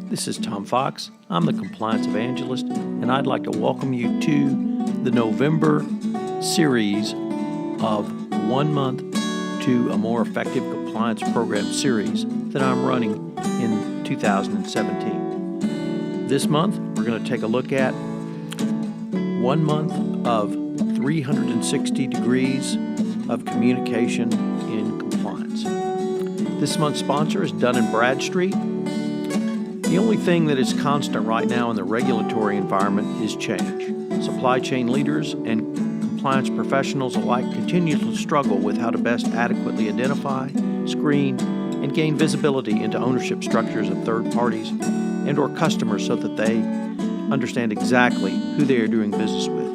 This is Tom Fox. I'm the Compliance Evangelist, and I'd like to welcome you to the November series of 1 month to a more effective compliance program series that I'm running in 2017. This month, we're going to take a look at 1 month of 360 degrees of communication in compliance. This month's sponsor is Dun & Bradstreet. The only thing that is constant right now in the regulatory environment is change. Supply chain leaders and compliance professionals alike continue to struggle with how to best adequately identify, screen, and gain visibility into ownership structures of third parties and or customers so that they understand exactly who they are doing business with.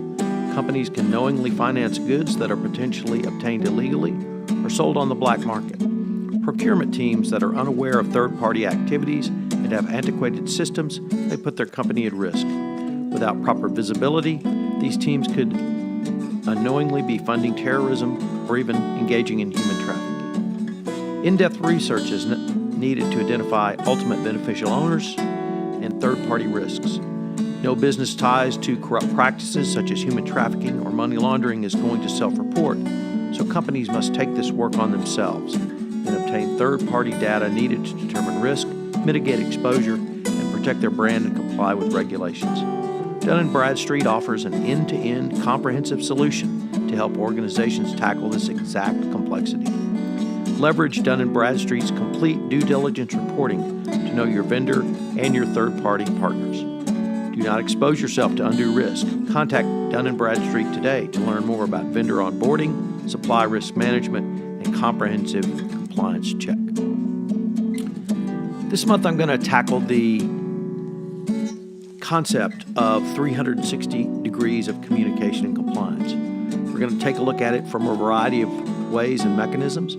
Companies can knowingly finance goods that are potentially obtained illegally or sold on the black market. Procurement teams that are unaware of third-party activities and have antiquated systems, they put their company at risk. Without proper visibility, these teams could unknowingly be funding terrorism or even engaging in human trafficking. In-depth research is needed to identify ultimate beneficial owners and third-party risks. No business ties to corrupt practices such as human trafficking or money laundering is going to self-report, so companies must take this work on themselves and obtain third-party data needed to determine risk, mitigate exposure, and protect their brand and comply with regulations. Dun & Bradstreet offers an end-to-end comprehensive solution to help organizations tackle this exact complexity. Leverage Dun & Bradstreet's complete due diligence reporting to know your vendor and your third-party partners. Do not expose yourself to undue risk. Contact Dun & Bradstreet today to learn more about vendor onboarding, supply risk management, and comprehensive compliance check. This month I'm going to tackle the concept of 360 degrees of communication and compliance. We're going to take a look at it from a variety of ways and mechanisms.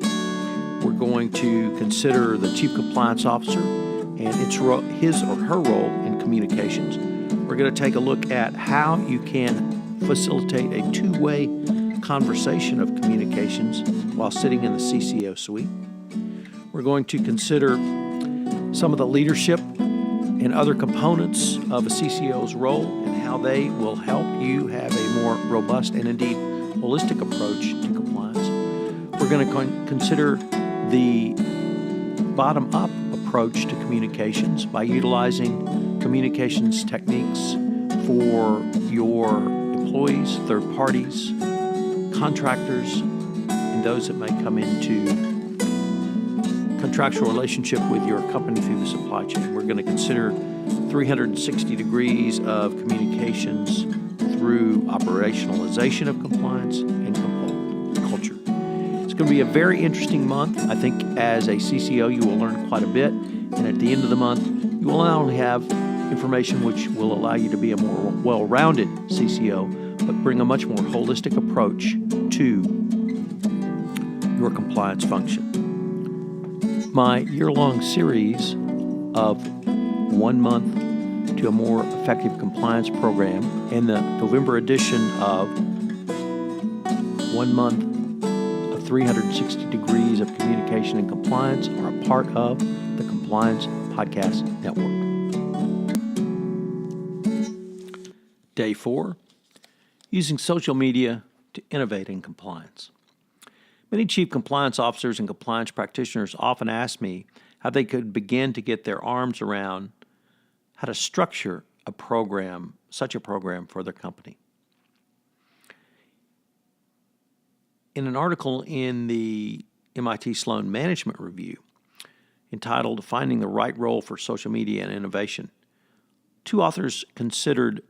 We're going to consider the Chief Compliance Officer and his or her role in communications. We're going to take a look at how you can facilitate a two-way conversation of communications while sitting in the CCO suite. We're going to consider some of the leadership and other components of a CCO's role and how they will help you have a more robust and indeed holistic approach to compliance. We're going to consider the bottom-up approach to communications by utilizing communications techniques for your employees, third parties, contractors, and those that may come into contractual relationship with your company through the supply chain. We're going to consider 360 degrees of communications through operationalization of compliance and culture. It's going to be a very interesting month. I think as a CCO, you will learn quite a bit. And at the end of the month, you will not only have information which will allow you to be a more well-rounded CCO, but bring a much more holistic approach to your compliance function. My year-long series of 1 month to a more effective compliance program and the November edition of 1 month of 360 degrees of communication and compliance are a part of the Compliance Podcast Network. Day 4, using social media to innovate in compliance. Many chief compliance officers and compliance practitioners often ask me how they could begin to get their arms around how to structure such a program for their company. In an article in the MIT Sloan Management Review entitled Finding the Right Role for Social Media and Innovation, two authors considered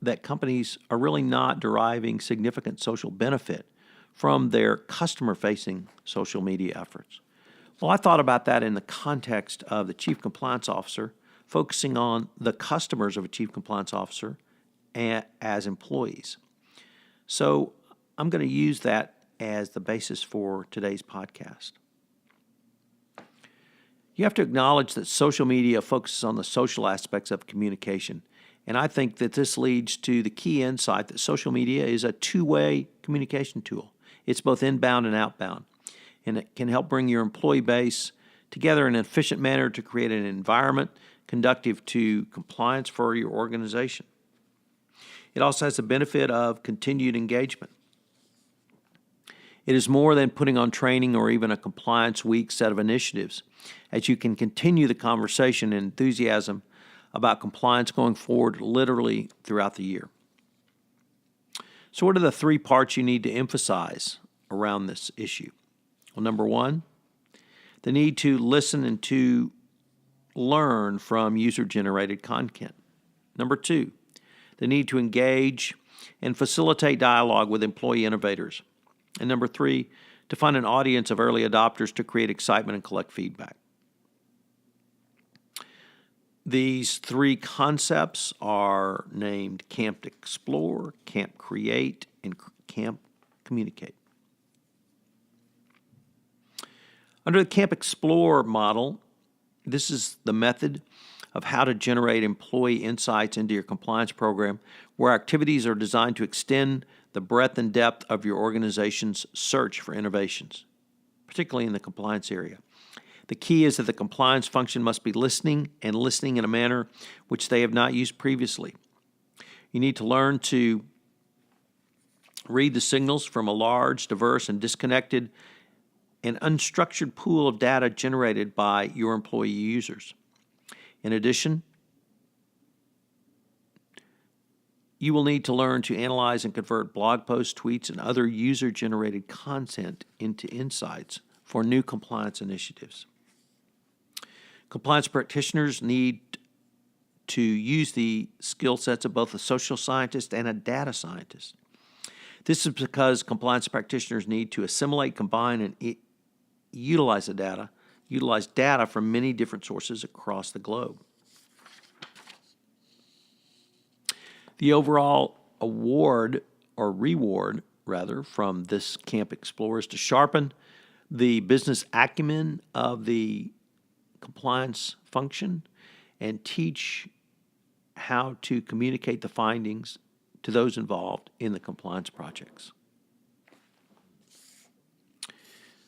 that companies are really not deriving significant social benefit from their customer-facing social media efforts. Well, I thought about that in the context of the Chief Compliance Officer focusing on the customers of a Chief Compliance Officer as employees. So I'm going to use that as the basis for today's podcast. You have to acknowledge that social media focuses on the social aspects of communication, and I think that this leads to the key insight that social media is a two-way communication tool. It's both inbound and outbound, and it can help bring your employee base together in an efficient manner to create an environment conducive to compliance for your organization. It also has the benefit of continued engagement. It is more than putting on training or even a compliance week set of initiatives, as you can continue the conversation and enthusiasm about compliance going forward literally throughout the year. So what are the 3 parts you need to emphasize around this issue? Well, number 1, the need to listen and to learn from user-generated content. Number 2, the need to engage and facilitate dialogue with employee innovators. And number 3, to find an audience of early adopters to create excitement and collect feedback. These 3 concepts are named Camp Explore, Camp Create, and Camp Communicate. Under the Camp Explore model, this is the method of how to generate employee insights into your compliance program, where activities are designed to extend the breadth and depth of your organization's search for innovations, particularly in the compliance area. The key is that the compliance function must be listening and listening in a manner which they have not used previously. You need to learn to read the signals from a large, diverse, and disconnected and unstructured pool of data generated by your employee users. In addition, you will need to learn to analyze and convert blog posts, tweets, and other user-generated content into insights for new compliance initiatives. Compliance practitioners need to use the skill sets of both a social scientist and a data scientist. This is because compliance practitioners need to assimilate, combine, and utilize data from many different sources across the globe. The overall reward from this Camp Explore is to sharpen the business acumen of the compliance function and teach how to communicate the findings to those involved in the compliance projects.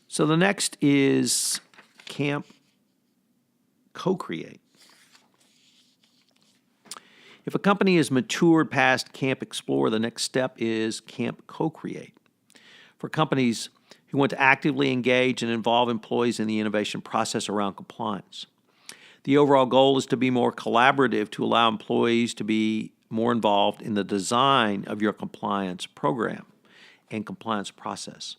So the next is Camp Co-Create. If a company has matured past Camp Explore, the next step is Camp Co-Create. For companies who want to actively engage and involve employees in the innovation process around compliance, the overall goal is to be more collaborative, to allow employees to be more involved in the design of your compliance program and compliance process.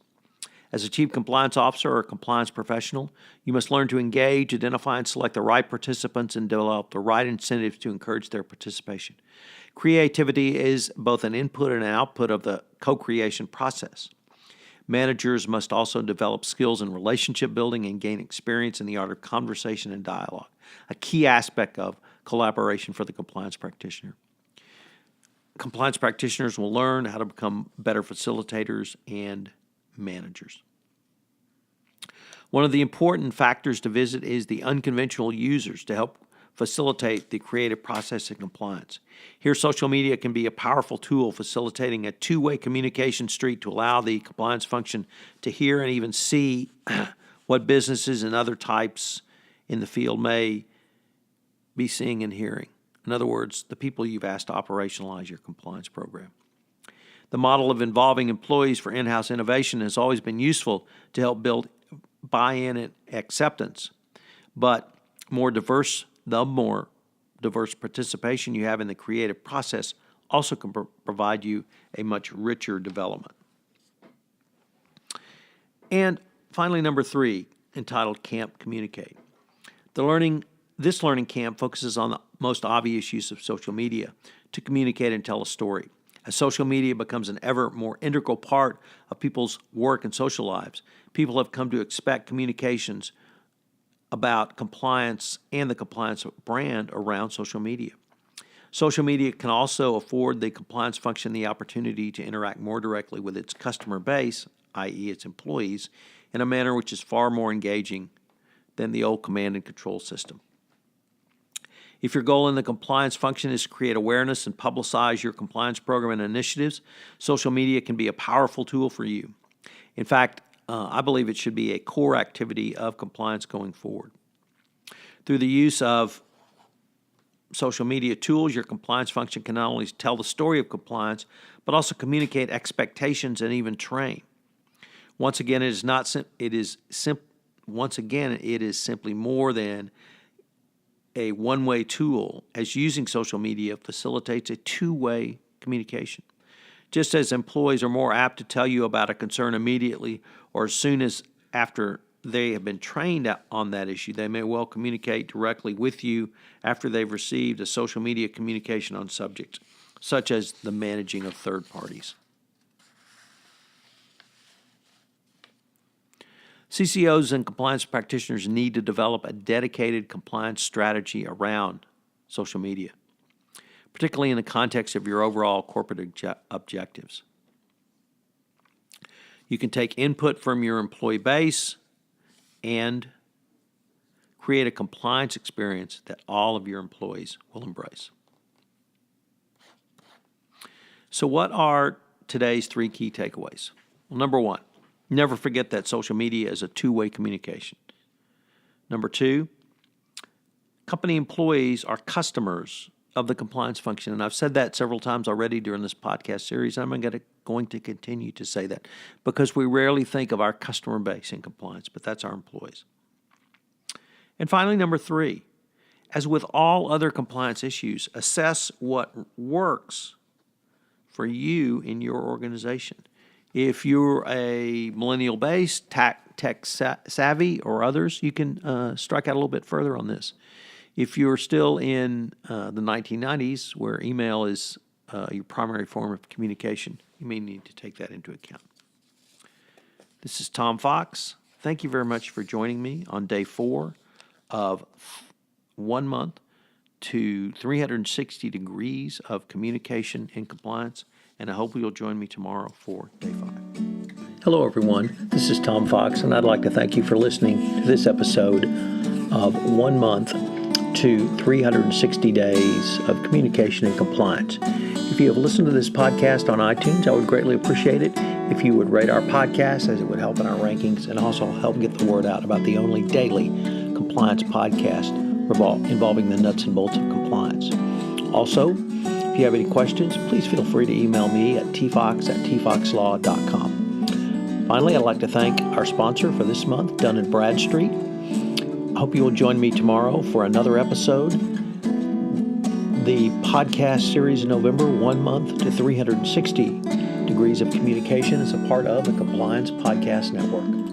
As a chief compliance officer or compliance professional, you must learn to engage, identify, and select the right participants and develop the right incentives to encourage their participation. Creativity is both an input and an output of the co-creation process. Managers must also develop skills in relationship building and gain experience in the art of conversation and dialogue, a key aspect of collaboration for the compliance practitioner. Compliance practitioners will learn how to become better facilitators and managers. One of the important factors to visit is the unconventional users to help facilitate the creative process in compliance. Here, social media can be a powerful tool facilitating a two-way communication street to allow the compliance function to hear and even see what businesses and other types in the field may be seeing and hearing. In other words, the people you've asked to operationalize your compliance program. The model of involving employees for in-house innovation has always been useful to help build buy-in and acceptance, but the more diverse participation you have in the creative process also can provide you a much richer development. And finally, number 3, entitled Camp Communicate. This learning camp focuses on the most obvious use of social media to communicate and tell a story. As social media becomes an ever more integral part of people's work and social lives, people have come to expect communications about compliance and the compliance brand around social media. Social media can also afford the compliance function the opportunity to interact more directly with its customer base, i.e. its employees, in a manner which is far more engaging than the old command and control system. If your goal in the compliance function is to create awareness and publicize your compliance program and initiatives, social media can be a powerful tool for you. In fact, I believe it should be a core activity of compliance going forward. Through the use of social media tools, your compliance function can not only tell the story of compliance, but also communicate expectations and even train. Once again, it is simply more than a one-way tool, as using social media facilitates a two-way communication. Just as employees are more apt to tell you about a concern immediately or as soon as after they have been trained on that issue, they may well communicate directly with you after they've received a social media communication on subjects, such as the managing of third parties. CCOs and compliance practitioners need to develop a dedicated compliance strategy around social media, particularly in the context of your overall corporate objectives. You can take input from your employee base and create a compliance experience that all of your employees will embrace. So what are today's 3 key takeaways? Well, number 1, never forget that social media is a two-way communication. Number 2, company employees are customers of the compliance function. And I've said that several times already during this podcast series. I'm going to continue to say that because we rarely think of our customer base in compliance, but that's our employees. And finally, number 3, as with all other compliance issues, assess what works for you in your organization. If you're a millennial-based, tech savvy, or others, you can strike out a little bit further on this. If you're still in the 1990s, where email is your primary form of communication, you may need to take that into account. This is Tom Fox. Thank you very much for joining me on day 4 of 1 month to 360 degrees of communication and compliance, and I hope you'll join me tomorrow for day 5. Hello, everyone. This is Tom Fox, and I'd like to thank you for listening to this episode of 1 month to 360 days of communication and compliance. If you have listened to this podcast on iTunes, I would greatly appreciate it if you would rate our podcast, as it would help in our rankings and also help get the word out about the only daily compliance podcast involving the nuts and bolts of compliance. Also, if you have any questions, please feel free to email me at tfox@tfoxlaw.com. Finally, I'd like to thank our sponsor for this month, Dun & Bradstreet. I hope you will join me tomorrow for another episode. The podcast series in November, 1 month to 360 degrees of communication, is a part of the Compliance Podcast Network.